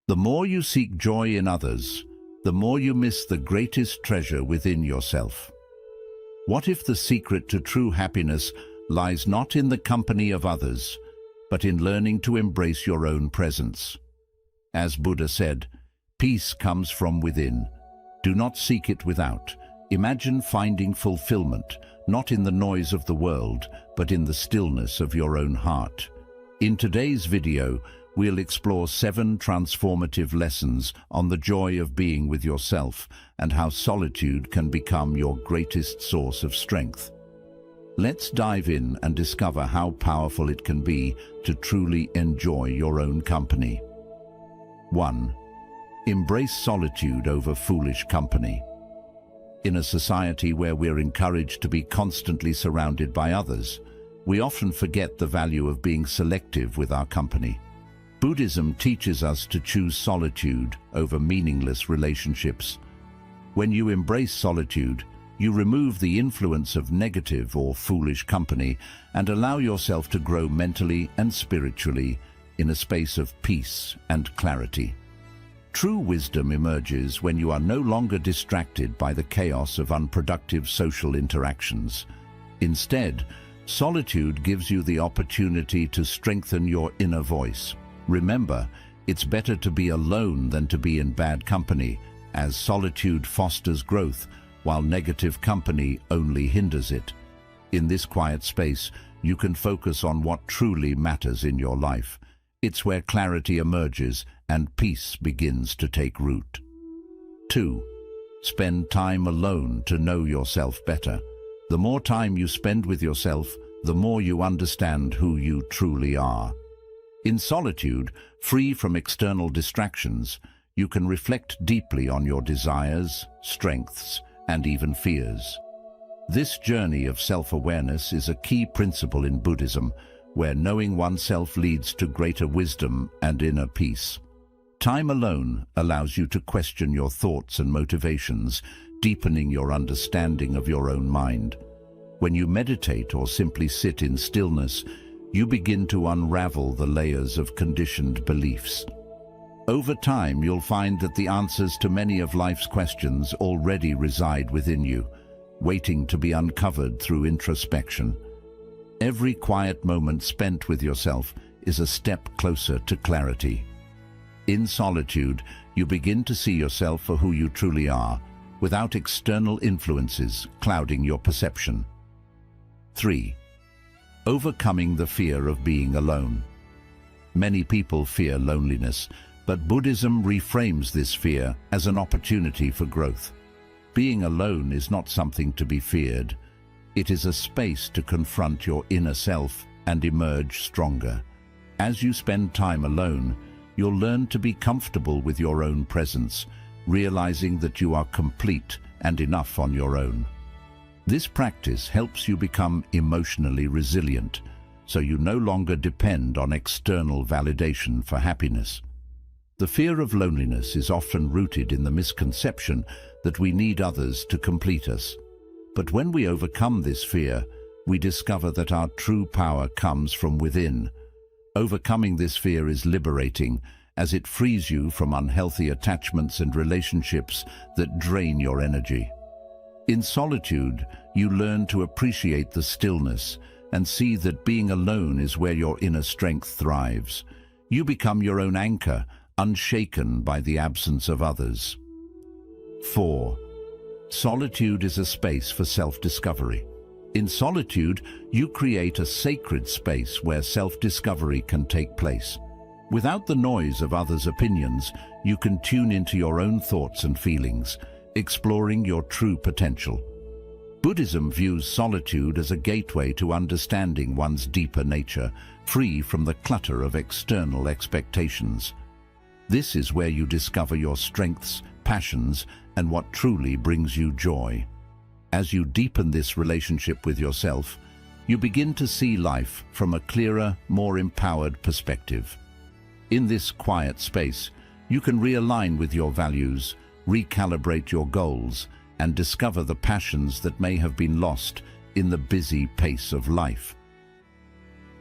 The more you seek joy in others, the more you miss the greatest treasure within yourself. What if the secret to true happiness lies not in the company of others, but in learning to embrace your own presence? As Buddha said, peace comes from within. Do not seek it without. Imagine finding fulfillment, not in the noise of the world, but in the stillness of your own heart. In today's video, we'll explore 7 transformative lessons on the joy of being with yourself and how solitude can become your greatest source of strength. Let's dive in and discover how powerful it can be to truly enjoy your own company. 1. Embrace solitude over foolish company. In a society where we're encouraged to be constantly surrounded by others, we often forget the value of being selective with our company. Buddhism teaches us to choose solitude over meaningless relationships. When you embrace solitude, you remove the influence of negative or foolish company and allow yourself to grow mentally and spiritually in a space of peace and clarity. True wisdom emerges when you are no longer distracted by the chaos of unproductive social interactions. Instead, solitude gives you the opportunity to strengthen your inner voice. Remember, it's better to be alone than to be in bad company, as solitude fosters growth, while negative company only hinders it. In this quiet space, you can focus on what truly matters in your life. It's where clarity emerges and peace begins to take root. 2. Spend time alone to know yourself better. The more time you spend with yourself, the more you understand who you truly are. In solitude, free from external distractions, you can reflect deeply on your desires, strengths, and even fears. This journey of self-awareness is a key principle in Buddhism, where knowing oneself leads to greater wisdom and inner peace. Time alone allows you to question your thoughts and motivations, deepening your understanding of your own mind. When you meditate or simply sit in stillness, you begin to unravel the layers of conditioned beliefs. Over time, you'll find that the answers to many of life's questions already reside within you, waiting to be uncovered through introspection. Every quiet moment spent with yourself is a step closer to clarity. In solitude, you begin to see yourself for who you truly are, without external influences clouding your perception. 3. Overcoming the fear of being alone. Many people fear loneliness, but Buddhism reframes this fear as an opportunity for growth. Being alone is not something to be feared. It is a space to confront your inner self and emerge stronger. As you spend time alone, you'll learn to be comfortable with your own presence, realizing that you are complete and enough on your own. This practice helps you become emotionally resilient, so you no longer depend on external validation for happiness. The fear of loneliness is often rooted in the misconception that we need others to complete us. But when we overcome this fear, we discover that our true power comes from within. Overcoming this fear is liberating, as it frees you from unhealthy attachments and relationships that drain your energy. In solitude, you learn to appreciate the stillness and see that being alone is where your inner strength thrives. You become your own anchor, unshaken by the absence of others. 4. Solitude is a space for self-discovery. In solitude, you create a sacred space where self-discovery can take place. Without the noise of others' opinions, you can tune into your own thoughts and feelings, exploring your true potential. Buddhism views solitude as a gateway to understanding one's deeper nature, free from the clutter of external expectations. This is where you discover your strengths, passions, and what truly brings you joy. As you deepen this relationship with yourself, you begin to see life from a clearer, more empowered perspective. In this quiet space, you can realign with your values, recalibrate your goals, and discover the passions that may have been lost in the busy pace of life.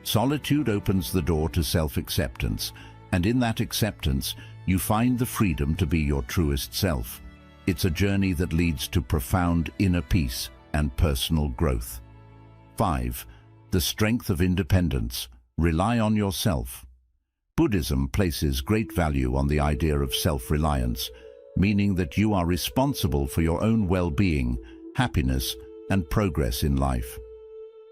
Solitude opens the door to self-acceptance, and in that acceptance, you find the freedom to be your truest self. It's a journey that leads to profound inner peace and personal growth. 5. The strength of independence. Rely on yourself. Buddhism places great value on the idea of self-reliance, meaning that you are responsible for your own well-being, happiness, and progress in life.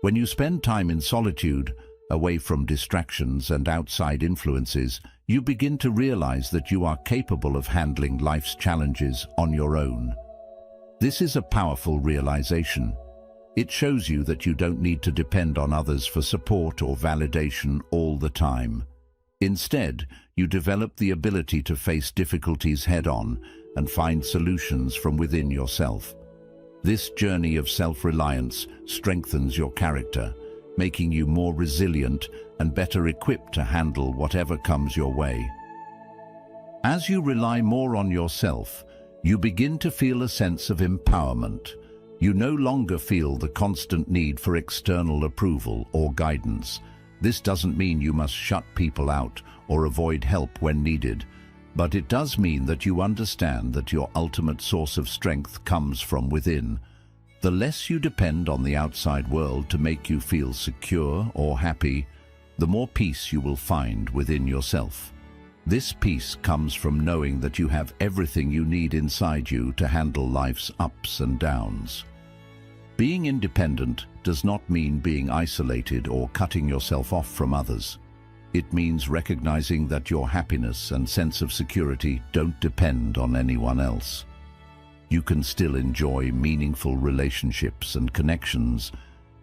When you spend time in solitude, away from distractions and outside influences, you begin to realize that you are capable of handling life's challenges on your own. This is a powerful realization. It shows you that you don't need to depend on others for support or validation all the time. Instead, you develop the ability to face difficulties head-on and find solutions from within yourself. This journey of self-reliance strengthens your character, making you more resilient and better equipped to handle whatever comes your way. As you rely more on yourself, you begin to feel a sense of empowerment. You no longer feel the constant need for external approval or guidance. This doesn't mean you must shut people out or avoid help when needed, but it does mean that you understand that your ultimate source of strength comes from within. The less you depend on the outside world to make you feel secure or happy, the more peace you will find within yourself. This peace comes from knowing that you have everything you need inside you to handle life's ups and downs. Being independent does not mean being isolated or cutting yourself off from others. It means recognizing that your happiness and sense of security don't depend on anyone else. You can still enjoy meaningful relationships and connections,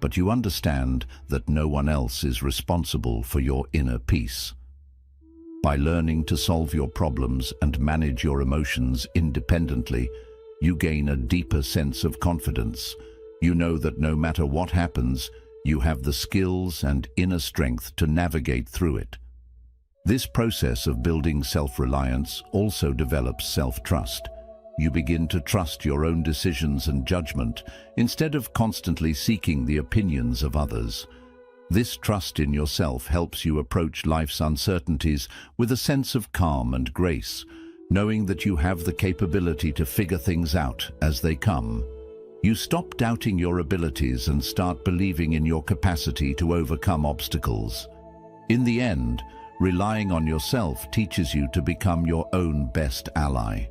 but you understand that no one else is responsible for your inner peace. By learning to solve your problems and manage your emotions independently, you gain a deeper sense of confidence. You know that no matter what happens, you have the skills and inner strength to navigate through it. This process of building self-reliance also develops self-trust. You begin to trust your own decisions and judgment instead of constantly seeking the opinions of others. This trust in yourself helps you approach life's uncertainties with a sense of calm and grace, knowing that you have the capability to figure things out as they come. You stop doubting your abilities and start believing in your capacity to overcome obstacles. In the end, relying on yourself teaches you to become your own best ally.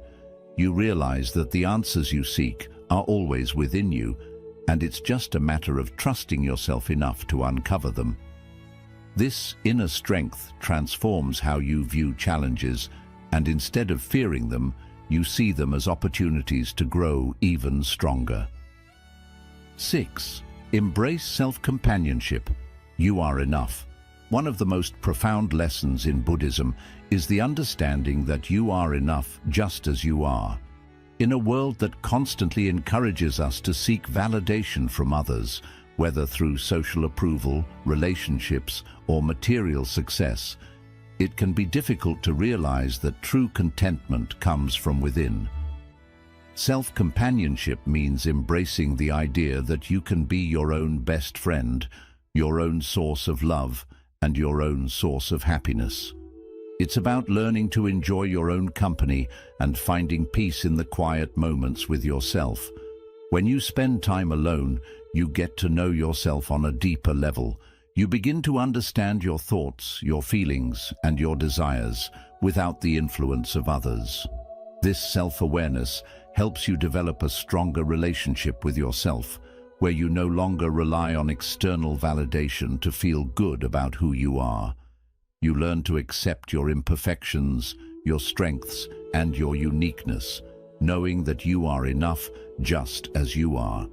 You realize that the answers you seek are always within you, and it's just a matter of trusting yourself enough to uncover them. This inner strength transforms how you view challenges, and instead of fearing them, you see them as opportunities to grow even stronger. 6. Embrace self-companionship. You are enough. One of the most profound lessons in Buddhism is the understanding that you are enough just as you are. In a world that constantly encourages us to seek validation from others, whether through social approval, relationships, or material success, it can be difficult to realize that true contentment comes from within. Self-companionship means embracing the idea that you can be your own best friend, your own source of love, and your own source of happiness. It's about learning to enjoy your own company and finding peace in the quiet moments with yourself. When you spend time alone, you get to know yourself on a deeper level. You begin to understand your thoughts, your feelings, and your desires without the influence of others. This self-awareness helps you develop a stronger relationship with yourself, where you no longer rely on external validation to feel good about who you are. You learn to accept your imperfections, your strengths, and your uniqueness, knowing that you are enough just as you are.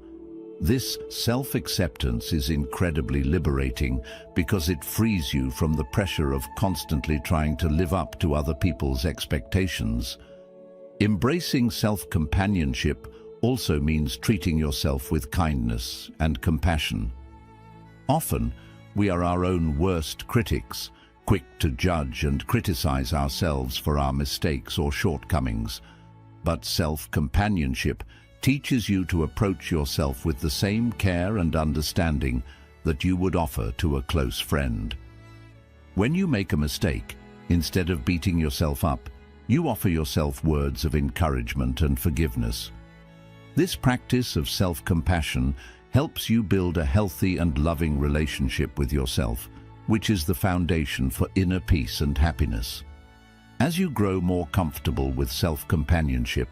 This self-acceptance is incredibly liberating because it frees you from the pressure of constantly trying to live up to other people's expectations. Embracing self-companionship also means treating yourself with kindness and compassion. Often, we are our own worst critics, quick to judge and criticize ourselves for our mistakes or shortcomings. But self-companionship teaches you to approach yourself with the same care and understanding that you would offer to a close friend. When you make a mistake, instead of beating yourself up, You offer yourself words of encouragement and forgiveness. This practice of self-compassion helps you build a healthy and loving relationship with yourself, which is the foundation for inner peace and happiness. As you grow more comfortable with self-companionship,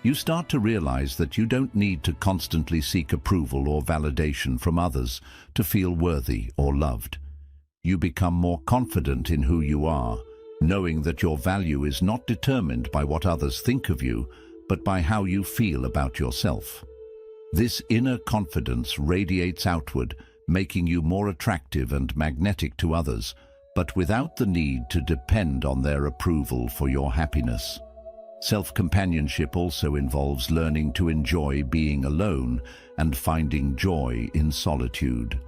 you start to realize that you don't need to constantly seek approval or validation from others to feel worthy or loved. You become more confident in who you are, knowing that your value is not determined by what others think of you, but by how you feel about yourself. This inner confidence radiates outward, making you more attractive and magnetic to others, but without the need to depend on their approval for your happiness. Self-companionship also involves learning to enjoy being alone and finding joy in solitude.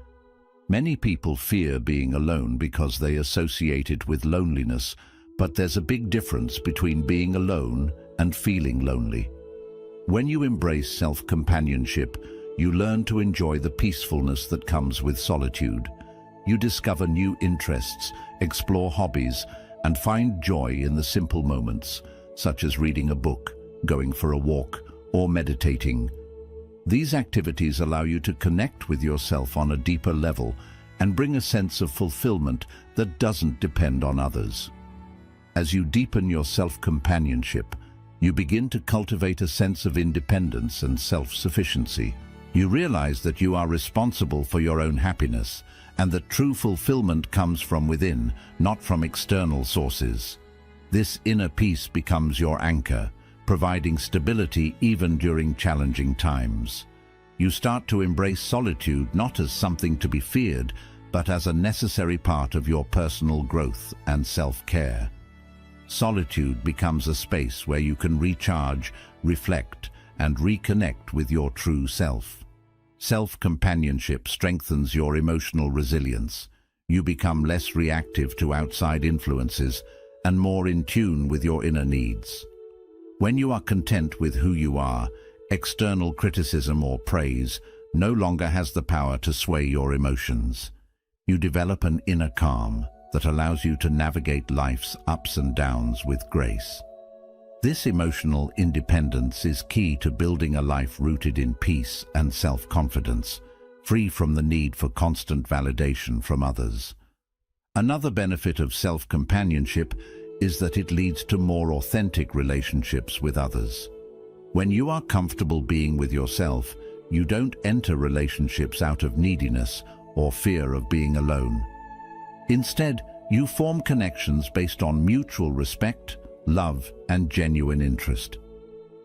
Many people fear being alone because they associate it with loneliness, but there's a big difference between being alone and feeling lonely. When you embrace self-companionship, you learn to enjoy the peacefulness that comes with solitude. You discover new interests, explore hobbies, and find joy in the simple moments, such as reading a book, going for a walk, or meditating. These activities allow you to connect with yourself on a deeper level and bring a sense of fulfillment that doesn't depend on others. As you deepen your self-companionship, you begin to cultivate a sense of independence and self-sufficiency. You realize that you are responsible for your own happiness and that true fulfillment comes from within, not from external sources. This inner peace becomes your anchor, providing stability even during challenging times. You start to embrace solitude not as something to be feared, but as a necessary part of your personal growth and self-care. Solitude becomes a space where you can recharge, reflect, and reconnect with your true self. Self-companionship strengthens your emotional resilience. You become less reactive to outside influences and more in tune with your inner needs. When you are content with who you are, external criticism or praise no longer has the power to sway your emotions. You develop an inner calm that allows you to navigate life's ups and downs with grace. This emotional independence is key to building a life rooted in peace and self-confidence, free from the need for constant validation from others. Another benefit of self-companionship is that it leads to more authentic relationships with others. When you are comfortable being with yourself, you don't enter relationships out of neediness or fear of being alone. Instead, you form connections based on mutual respect, love, and genuine interest.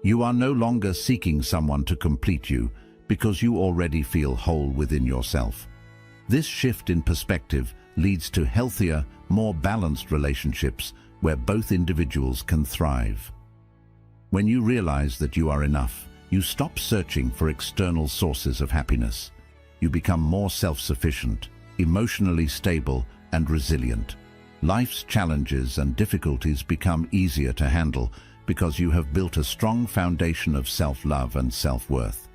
You are no longer seeking someone to complete you because you already feel whole within yourself. This shift in perspective leads to healthier, more balanced relationships where both individuals can thrive. When you realize that you are enough, you stop searching for external sources of happiness. You become more self-sufficient, emotionally stable, and resilient. Life's challenges and difficulties become easier to handle because you have built a strong foundation of self-love and self-worth.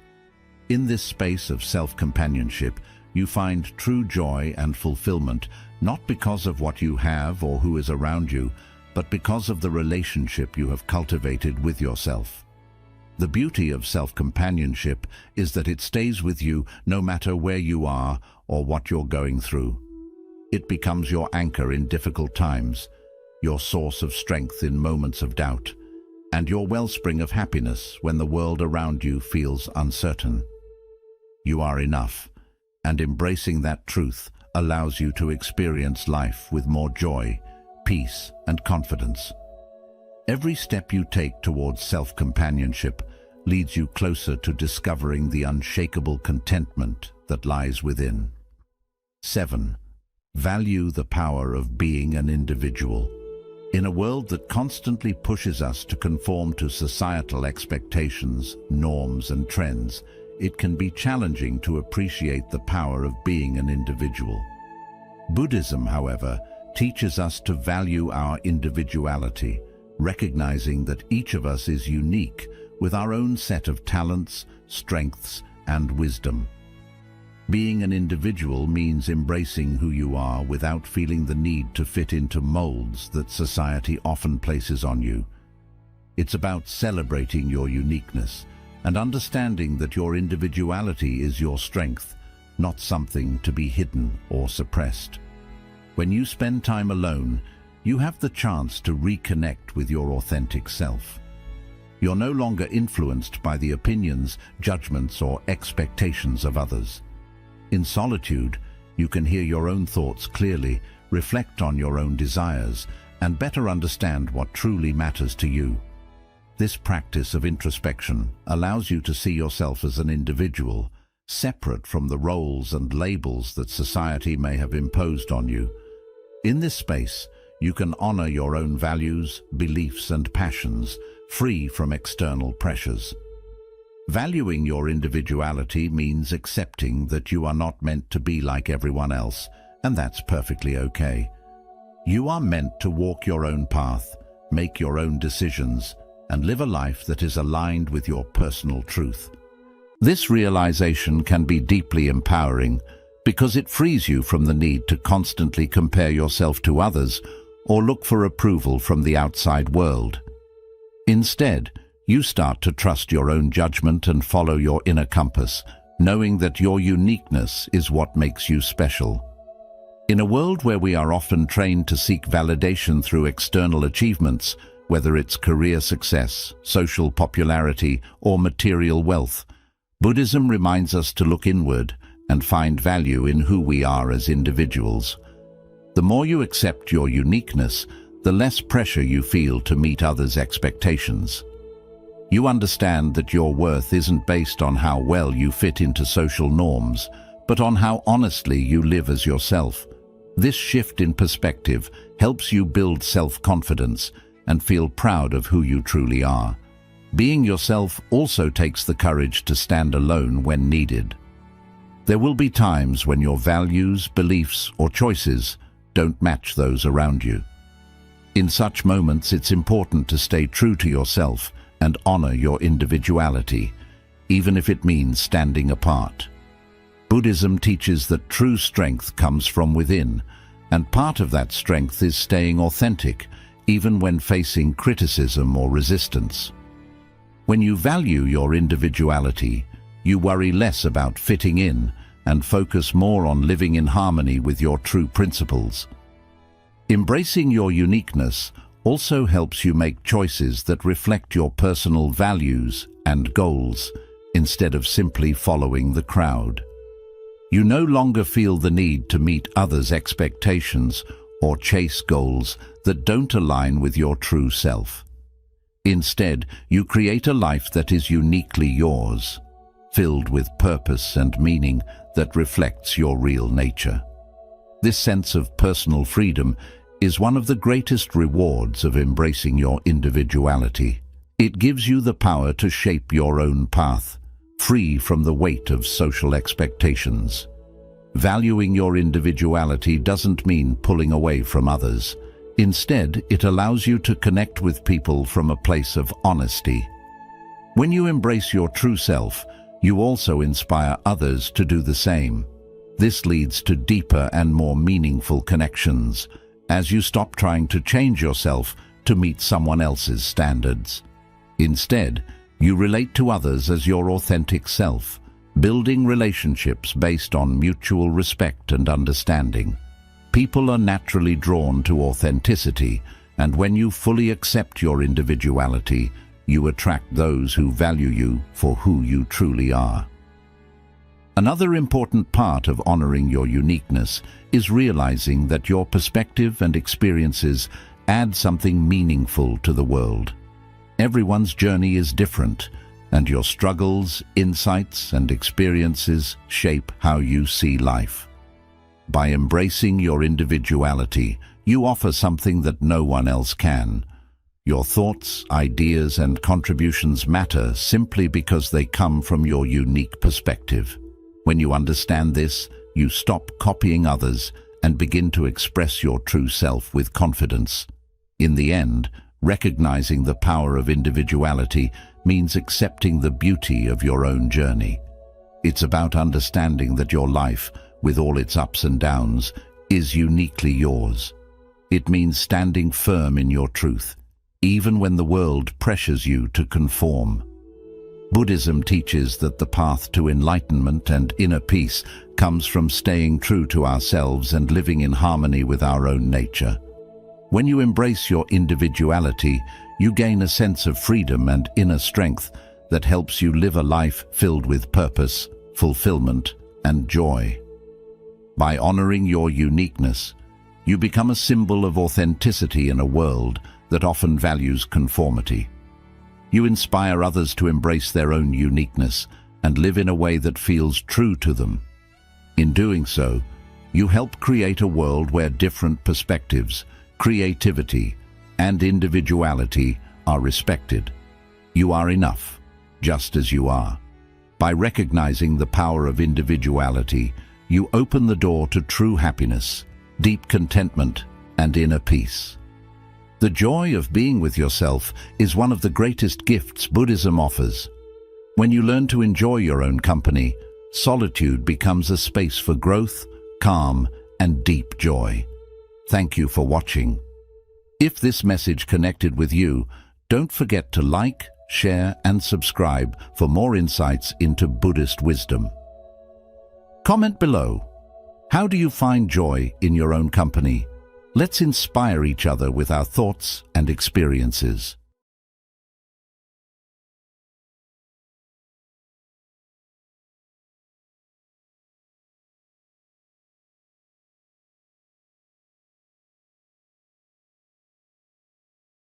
In this space of self-companionship, you find true joy and fulfillment, not because of what you have or who is around you, but because of the relationship you have cultivated with yourself. The beauty of self-companionship is that it stays with you no matter where you are or what you're going through. It becomes your anchor in difficult times, your source of strength in moments of doubt, and your wellspring of happiness when the world around you feels uncertain. You are enough, and embracing that truth allows you to experience life with more joy, peace, and confidence. Every step you take towards self-companionship leads you closer to discovering the unshakable contentment that lies within. 7. Value the power of being an individual. In a world that constantly pushes us to conform to societal expectations, norms, and trends, it can be challenging to appreciate the power of being an individual. Buddhism, however, teaches us to value our individuality, recognizing that each of us is unique with our own set of talents, strengths, and wisdom. Being an individual means embracing who you are without feeling the need to fit into molds that society often places on you. It's about celebrating your uniqueness and understanding that your individuality is your strength, not something to be hidden or suppressed. When you spend time alone, you have the chance to reconnect with your authentic self. You're no longer influenced by the opinions, judgments, or expectations of others. In solitude, you can hear your own thoughts clearly, reflect on your own desires, and better understand what truly matters to you. This practice of introspection allows you to see yourself as an individual, separate from the roles and labels that society may have imposed on you. In this space, you can honor your own values, beliefs, and passions, free from external pressures. Valuing your individuality means accepting that you are not meant to be like everyone else, and that's perfectly okay. You are meant to walk your own path, make your own decisions, and live a life that is aligned with your personal truth. This realization can be deeply empowering because it frees you from the need to constantly compare yourself to others or look for approval from the outside world. Instead, you start to trust your own judgment and follow your inner compass, knowing that your uniqueness is what makes you special. In a world where we are often trained to seek validation through external achievements, whether it's career success, social popularity, or material wealth, Buddhism reminds us to look inward and find value in who we are as individuals. The more you accept your uniqueness, the less pressure you feel to meet others' expectations. You understand that your worth isn't based on how well you fit into social norms, but on how honestly you live as yourself. This shift in perspective helps you build self-confidence and feel proud of who you truly are. Being yourself also takes the courage to stand alone when needed. There will be times when your values, beliefs, or choices don't match those around you. In such moments, it's important to stay true to yourself and honor your individuality, even if it means standing apart. Buddhism teaches that true strength comes from within, and part of that strength is staying authentic, even when facing criticism or resistance. When you value your individuality, you worry less about fitting in and focus more on living in harmony with your true principles. Embracing your uniqueness also helps you make choices that reflect your personal values and goals, instead of simply following the crowd. You no longer feel the need to meet others' expectations or chase goals that don't align with your true self. Instead, you create a life that is uniquely yours, filled with purpose and meaning that reflects your real nature. This sense of personal freedom is one of the greatest rewards of embracing your individuality. It gives you the power to shape your own path, free from the weight of social expectations. Valuing your individuality doesn't mean pulling away from others. Instead, it allows you to connect with people from a place of honesty. When you embrace your true self, you also inspire others to do the same. This leads to deeper and more meaningful connections, as you stop trying to change yourself to meet someone else's standards. Instead, you relate to others as your authentic self, building relationships based on mutual respect and understanding. People are naturally drawn to authenticity, and when you fully accept your individuality, you attract those who value you for who you truly are. Another important part of honoring your uniqueness is realizing that your perspective and experiences add something meaningful to the world. Everyone's journey is different, and your struggles, insights, and experiences shape how you see life. By embracing your individuality, you offer something that no one else can. Your thoughts, ideas, and contributions matter simply because they come from your unique perspective. When you understand this, you stop copying others and begin to express your true self with confidence. In the end, recognizing the power of individuality means accepting the beauty of your own journey. It's about understanding that your life, with all its ups and downs, is uniquely yours. It means standing firm in your truth, even when the world pressures you to conform. Buddhism teaches that the path to enlightenment and inner peace comes from staying true to ourselves and living in harmony with our own nature. When you embrace your individuality, you gain a sense of freedom and inner strength that helps you live a life filled with purpose, fulfillment, and joy. By honoring your uniqueness, you become a symbol of authenticity in a world that often values conformity. You inspire others to embrace their own uniqueness and live in a way that feels true to them. In doing so, you help create a world where different perspectives, creativity, and individuality are respected. You are enough, just as you are. By recognizing the power of individuality, you open the door to true happiness, deep contentment, and inner peace. The joy of being with yourself is one of the greatest gifts Buddhism offers. When you learn to enjoy your own company, solitude becomes a space for growth, calm, and deep joy. Thank you for watching. If this message connected with you, don't forget to like, share, and subscribe for more insights into Buddhist wisdom. Comment below. How do you find joy in your own company? Let's inspire each other with our thoughts and experiences.